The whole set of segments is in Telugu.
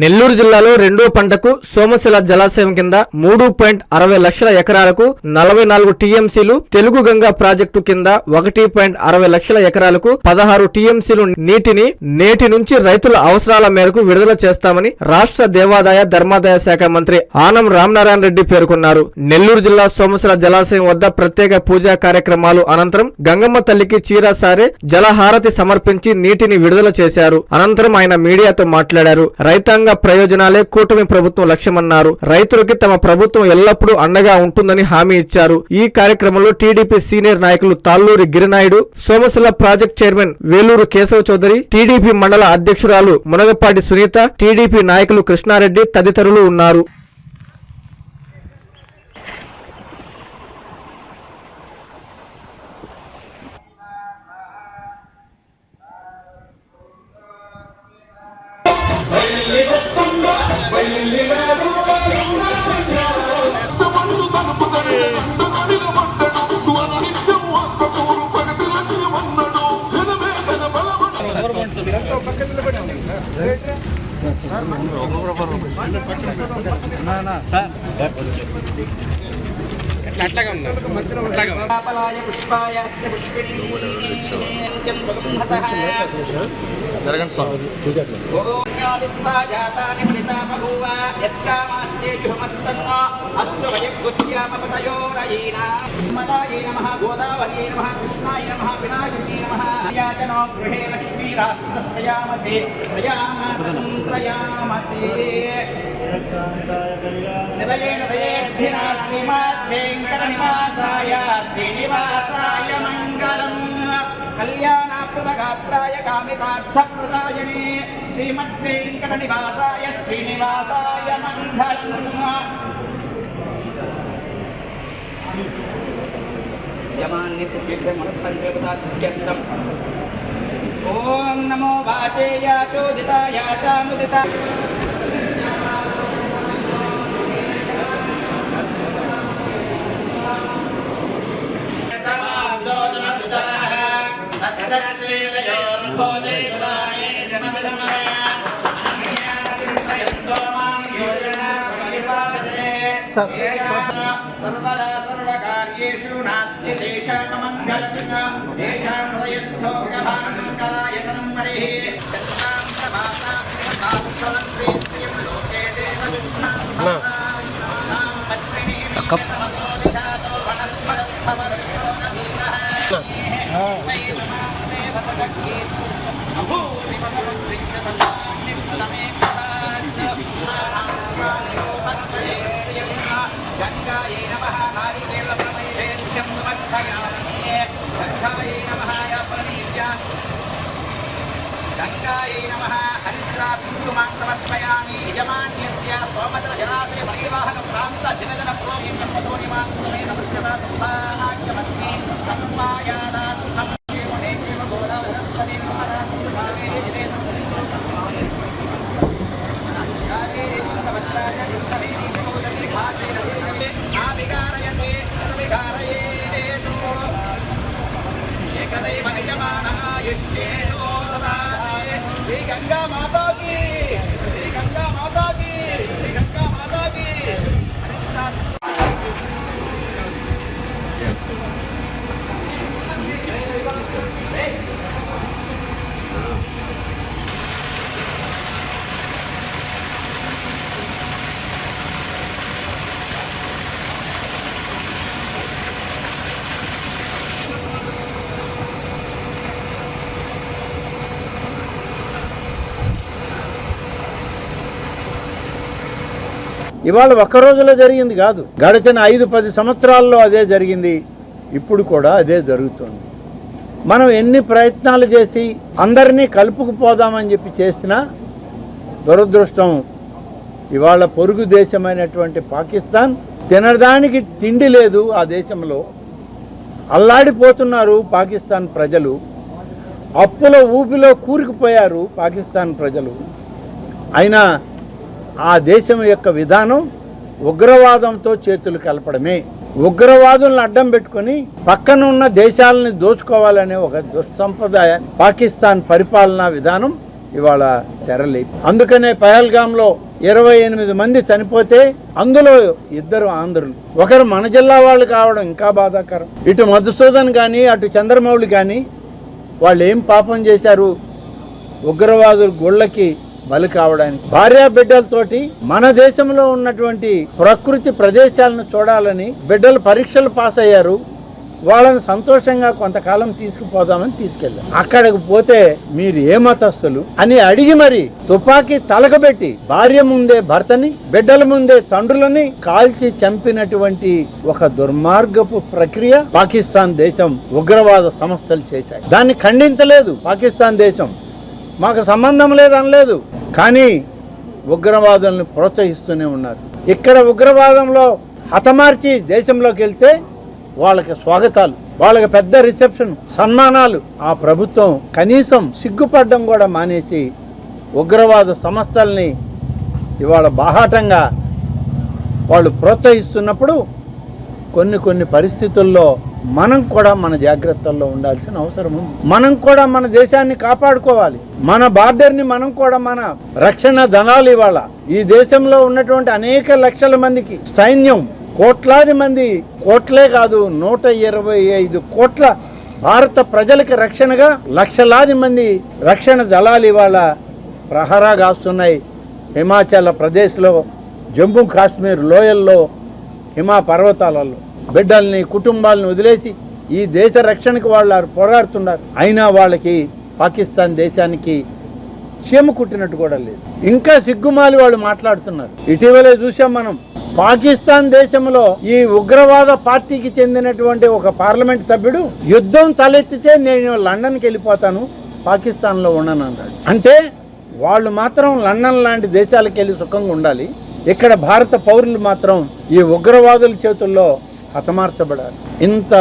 నెల్లూరు జిల్లాలో రెండో పంటకు సోమశిల జలాశయం కింద 3.60 లక్షల ఎకరాలకు 44 టీఎంసీలు, తెలుగు గంగా ప్రాజెక్టు కింద 1.60 లక్షల ఎకరాలకు 16 టీఎంసీలు నీటిని నేటి నుంచి రైతుల అవసరాల మేరకు విడుదల చేస్తామని రాష్ట్ర దేవాదాయ ధర్మాదాయ శాఖ మంత్రి ఆనం రామనారాయణ రెడ్డి పేర్కొన్నారు. నెల్లూరు జిల్లా సోమశిల జలాశయం వద్ద ప్రత్యేక పూజా కార్యక్రమాలు అనంతరం గంగమ్మ తల్లికి చీరాసారే జలహారతి సమర్పించి నీటిని విడుదల చేశారు. అనంతరం ఆయన మీడియాతో మాట్లాడారు. రైతాంగ ప్రయోజనాలే కూటమి ప్రభుత్వం లక్ష్యమన్నారు. రైతులకి తమ ప్రభుత్వం ఎల్లప్పుడూ అండగా ఉంటుందని హామీ ఇచ్చారు. ఈ కార్యక్రమంలో టీడీపీ సీనియర్ నాయకులు Talluri Girinaidu, Somasila project chairman Veluru Kesava Chowdary, TDP మండల అధ్యక్షురాలు మునగపాటి సునీత, టీడీపీ నాయకులు కృష్ణారెడ్డి తదితరులు ఉన్నారు. శ్రీనివాసాయ మంగళం కళ్యాణప్రదగాత్రాయ కామితార్థప్రదాయనే శ్రీమద్వేంకటనివాసాయ శ్రీనివాసాయ మంగళం. యమాన్యస్య శీఘ్రమనస్సంకల్పతా సిద్ధ్యర్థం. ఓం నమో వాచే యాచోదితాయ చాముదిత సర్వదా సర్వకార్యేషు నాస్తి తేషాం మంగళం తేషాం హృదయస్థో భగవాన్మంగళాయతనం హరిః చంద్రాం ప్రభాతాం శ్రీమతాం శ్రీయం లోకే దేవదుష్ణాం గంగాయై నమః హరిద్రాక్షుమాం సమర్పయామి. యజమాన్యస్య సోమశిల జలాశయ పరివాహక ప్రాంత దినజన ప్రోనిమాం సమేత నమస్కృత సంభానాఖ్యమస్మి సర్వాయాదాతు సంకేమనే కేవ గోదావరి ఏకదైవ యజమానాయుష్యేషు శ్రీ గంగా మాతాకి, శ్రీ గంగా మాతాకి, శ్రీ గంగా మాతాకి. ఇవాళ ఒక్క రోజులో జరిగింది కాదు, గడిచిన 5-10 సంవత్సరాల్లో అదే జరిగింది. ఇప్పుడు కూడా అదే జరుగుతుంది. మనం ఎన్ని ప్రయత్నాలు చేసి అందరినీ కలుపుకుపోదామని చెప్పి చేసినా దురదృష్టం ఇవాళ పొరుగు దేశమైనటువంటి పాకిస్తాన్ తినడానికి తిండి లేదు. ఆ దేశంలో అల్లాడిపోతున్నారు పాకిస్తాన్ ప్రజలు. అప్పుల ఊపిలో కూరుకుపోయారు పాకిస్తాన్ ప్రజలు. అయినా ఆ దేశం యొక్క విధానం ఉగ్రవాదంతో చేతులు కలపడమే. ఉగ్రవాదులను అడ్డం పెట్టుకొని పక్కన ఉన్న దేశాలని దోచుకోవాలనే ఒక దుస్సంప్రదాయం పాకిస్తాన్ పరిపాలనా విధానం ఇవాళ తెరలి. అందుకనే పహల్గాంలో 28 మంది చనిపోతే అందులో 2 ఆంధ్రులు, ఒకరు మన జిల్లా వాళ్ళు కావడం ఇంకా బాధాకరం. ఇటు మధుసూదన్ కానీ అటు చంద్రమౌళి కానీ వాళ్ళు ఏం పాపం చేశారు ఉగ్రవాదుల గుళ్ళకి బలి కావడానికి? భార్యా బిడ్డలతోటి మన దేశంలో ఉన్నటువంటి ప్రకృతి ప్రదేశాలను చూడాలని బిడ్డలు పరీక్షలు పాస్ అయ్యారు, వాళ్ళని సంతోషంగా కొంతకాలం తీసుకుపోదామని తీసుకెళ్ళారు. అక్కడికి పోతే మీరు ఏ మతస్థులు అని అడిగి మరి తుపాకీ తలకబెట్టి భార్య ముందే భర్తని, బిడ్డల ముందే తండ్రులని కాల్చి చంపినటువంటి ఒక దుర్మార్గపు ప్రక్రియ పాకిస్తాన్ దేశం ఉగ్రవాద సంస్థలు చేశాయి. దాన్ని ఖండించలేదు పాకిస్తాన్ దేశం, మాకు సంబంధం లేదనలేదు, కానీ ఉగ్రవాదులను ప్రోత్సహిస్తూనే ఉన్నారు. ఇక్కడ ఉగ్రవాదంలో హతమార్చి దేశంలోకి వెళ్తే వాళ్ళకి స్వాగతాలు, వాళ్ళకి పెద్ద రిసెప్షన్, సన్మానాలు. ఆ ప్రభుత్వం కనీసం సిగ్గుపడడం కూడా మానేసి ఉగ్రవాద సంస్థల్ని ఇవాళ బాహాటంగా వాళ్ళు ప్రోత్సహిస్తున్నప్పుడు కొన్ని పరిస్థితుల్లో మనం కూడా మన జాగ్రత్తల్లో ఉండాల్సిన అవసరం ఉంది. మనం కూడా మన దేశాన్ని కాపాడుకోవాలి, మన బార్డర్ని మనం కూడా మన రక్షణ దళాలు ఇవాళ ఈ దేశంలో ఉన్నటువంటి అనేక లక్షల మందికి సైన్యం, కోట్లాది మంది, కోట్లే కాదు 125 కోట్ల భారత ప్రజలకి రక్షణగా లక్షలాది మంది రక్షణ దళాలు ఇవాళ ప్రహరా కాస్తున్నాయి. హిమాచల్ ప్రదేశ్లో, జమ్మూ కాశ్మీర్ లోయల్లో, హిమా పర్వతాలలో బిడ్డల్ని కుటుంబాలను వదిలేసి ఈ దేశ రక్షణకి వాళ్ళు పోరాడుతున్నారు. అయినా వాళ్ళకి పాకిస్తాన్ దేశానికి చీమ కుట్టినట్టు కూడా లేదు. ఇంకా సిగ్గుమాలి వాళ్ళు మాట్లాడుతున్నారు. ఇటీవలే చూసాం మనం, పాకిస్తాన్ దేశంలో ఈ ఉగ్రవాద పార్టీకి చెందినటువంటి ఒక పార్లమెంట్ సభ్యుడు యుద్ధం తలెత్తితే నేను లండన్కి వెళ్ళిపోతాను, పాకిస్తాన్లో ఉండను అన్నాడు. అంటే వాళ్ళు మాత్రం లండన్ లాంటి దేశాలకు వెళ్ళి సుఖంగా ఉండాలి, ఇక్కడ భారత పౌరులు మాత్రం ఈ ఉగ్రవాదుల చేతుల్లో హతమార్చబడాలి. ఇంత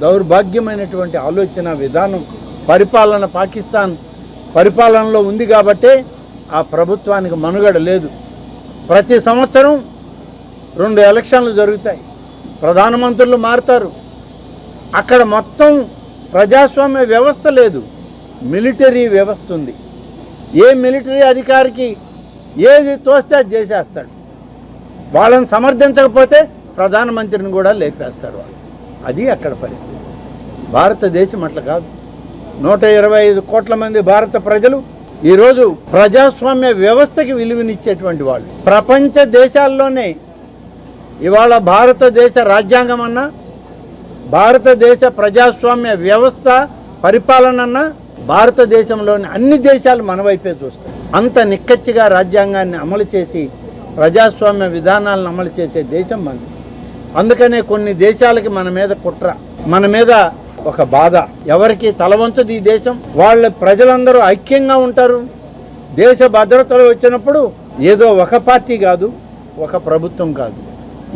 దౌర్భాగ్యమైనటువంటి ఆలోచన విధానం పరిపాలన పాకిస్తాన్ పరిపాలనలో ఉంది కాబట్టే ఆ ప్రభుత్వానికి మనుగడ లేదు. ప్రతి సంవత్సరం 2 ఎలక్షన్లు జరుగుతాయి, ప్రధానమంత్రులు మారుతారు. అక్కడ మొత్తం ప్రజాస్వామ్య వ్యవస్థ లేదు, మిలిటరీ వ్యవస్థ ఉంది. ఏ మిలిటరీ అధికారికి ఏది తోస్తే అది చేసేస్తాడు. వాళ్ళని సమర్థించకపోతే ప్రధానమంత్రిని కూడా లేపేస్తారు వాళ్ళు. అది అక్కడ పరిస్థితి. భారతదేశం అట్లా కాదు. 125 కోట్ల మంది భారత ప్రజలు ఈరోజు ప్రజాస్వామ్య వ్యవస్థకి విలువనిచ్చేటువంటి వాళ్ళు. ప్రపంచ దేశాల్లోనే ఇవాళ భారతదేశ రాజ్యాంగం అన్నా, భారతదేశ ప్రజాస్వామ్య వ్యవస్థ పరిపాలన అన్నా భారతదేశంలోని అన్ని దేశాలు మన వైపే చూస్తాయి. అంత నిక్కచ్చిగా రాజ్యాంగాన్ని అమలు చేసి ప్రజాస్వామ్య విధానాలను అమలు చేసే దేశం మనది. అందుకనే కొన్ని దేశాలకి మన మీద కుట్ర, మన మీద ఒక బాధ. ఎవరికి తలవంచదు ఈ దేశం. వాళ్ళ ప్రజలందరూ ఐక్యంగా ఉంటారు. దేశ భద్రతలు వచ్చినప్పుడు ఏదో ఒక పార్టీ కాదు, ఒక ప్రభుత్వం కాదు,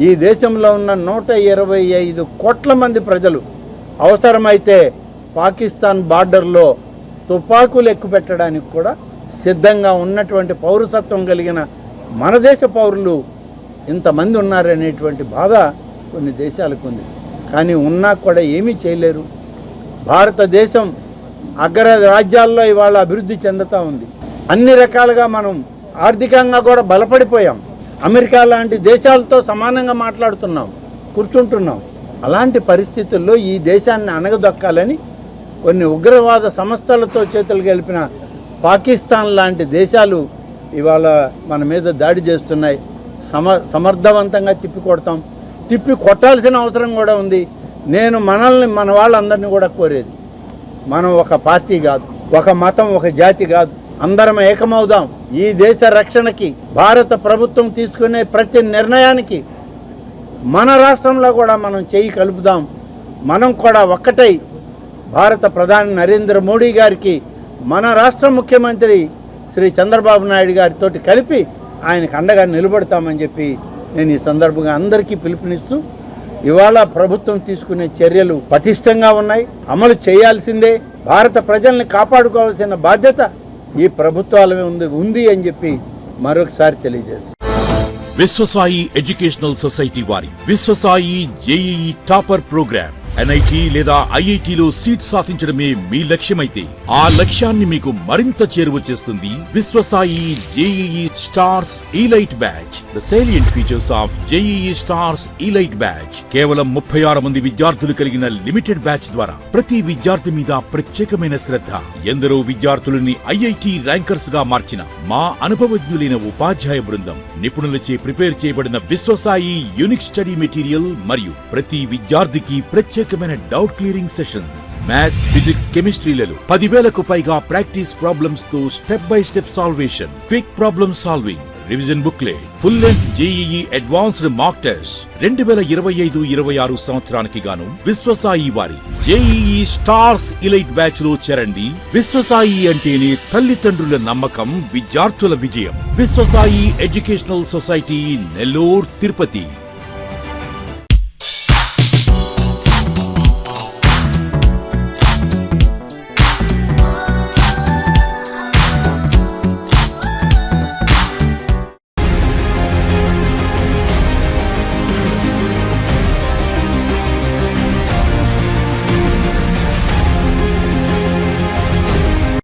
ఈ దేశంలో ఉన్న 125 కోట్ల మంది ప్రజలు అవసరమైతే పాకిస్తాన్ బార్డర్లో తుపాకులు ఎక్కుపెట్టడానికి కూడా సిద్ధంగా ఉన్నటువంటి పౌరసత్వం కలిగిన మన దేశ పౌరులు ఇంతమంది ఉన్నారనేటువంటి బాధ కొన్ని దేశాలకు ఉంది. కానీ ఉన్నా కూడా ఏమీ చేయలేరు. భారతదేశం అగ్ర రాజ్యాల్లో ఇవాళ అభివృద్ధి చెందుతూ ఉంది. అన్ని రకాలుగా మనం ఆర్థికంగా కూడా బలపడిపోయాం. అమెరికా లాంటి దేశాలతో సమానంగా మాట్లాడుతున్నాం, కూర్చుంటున్నాం. అలాంటి పరిస్థితుల్లో ఈ దేశాన్ని అణగదొక్కాలని కొన్ని ఉగ్రవాద సంస్థలతో చేతులు కలిపిన పాకిస్తాన్ లాంటి దేశాలు ఇవాళ మన మీద దాడి చేస్తున్నాయి. సమర్థవంతంగా తిప్పి కొట్టాల్సిన అవసరం కూడా ఉంది. నేను మన వాళ్ళందరినీ కూడా కోరేది, మనం ఒక పార్టీ కాదు, ఒక మతం, ఒక జాతి కాదు, అందరం ఏకమవుదాం. ఈ దేశ రక్షణకి భారత ప్రభుత్వం తీసుకునే ప్రతి నిర్ణయానికి మన రాష్ట్రంలో కూడా మనం చేయి కలుపుదాం. మనం కూడా ఒక్కటై భారత ప్రధాని నరేంద్ర మోడీ గారికి మన రాష్ట్ర ముఖ్యమంత్రి శ్రీ చంద్రబాబు నాయుడు గారితో కలిపి ఆయనకు అండగా నిలబడతామని చెప్పి నేను ఈ సందర్భంగా అందరికీ పిలుపునిస్తూ, ఇవాళ ప్రభుత్వం తీసుకునే చర్యలు పటిష్టంగా ఉన్నాయి, అమలు చేయాల్సిందే. భారత ప్రజల్ని కాపాడుకోవాల్సిన బాధ్యత ఈ ప్రభుత్వాల ఉంది అని చెప్పి మరొకసారి తెలియజేస్తాను. విశ్వసాయి ఎడ్యుకేషనల్ సొసైటీ వారి Viswasai JEE topper program NIT లేదా ఐఐటిలో సీట్ సాధించడమే మీ లక్ష్యమైతే ఆ లక్ష్యాన్ని మీకు మరింత చేరువ చేస్తుంది Viswasai JEE stars elite batch. The salient features of JEE stars elite batch. కేవలం 36 మంది విద్యార్థులు కలిగిన లిమిటెడ్ బ్యాచ్ ద్వారా ప్రతి విద్యార్థి మీద ప్రత్యేకమైన శ్రద్ధ, ఎందరో విద్యార్థులని ఐఐటి ర్యాంకర్స్ గా మార్చిన మా అనుభవజ్ఞులైన ఉపాధ్యాయ బృందం, నిపుణులచే ప్రిపేర్ చేయబడిన విశ్వసాయి యూనిక్ స్టడీ మెటీరియల్ మరియు ప్రతి విద్యార్థికి ప్రత్యేకమైన doubt clearing sessions, maths, physics, కెమిస్ట్రీలలో 10,000కు పైగా ప్రాక్టీస్ ప్రాబ్లమ్స్ తో step by step solution, quick problem solving, revision booklet, full length JEE advanced mock test. 2025-26 సంవత్సరానికి గాను విశ్వసాయి వారి జేఈఈ స్టార్స్ ఇలైట్ బ్యాచ్ లో చేరండి. విశ్వసాయి అంటేనే తల్లిదండ్రుల నమ్మకం, విద్యార్థుల విజయం. Viswasai educational society, Nellore, Tirupati.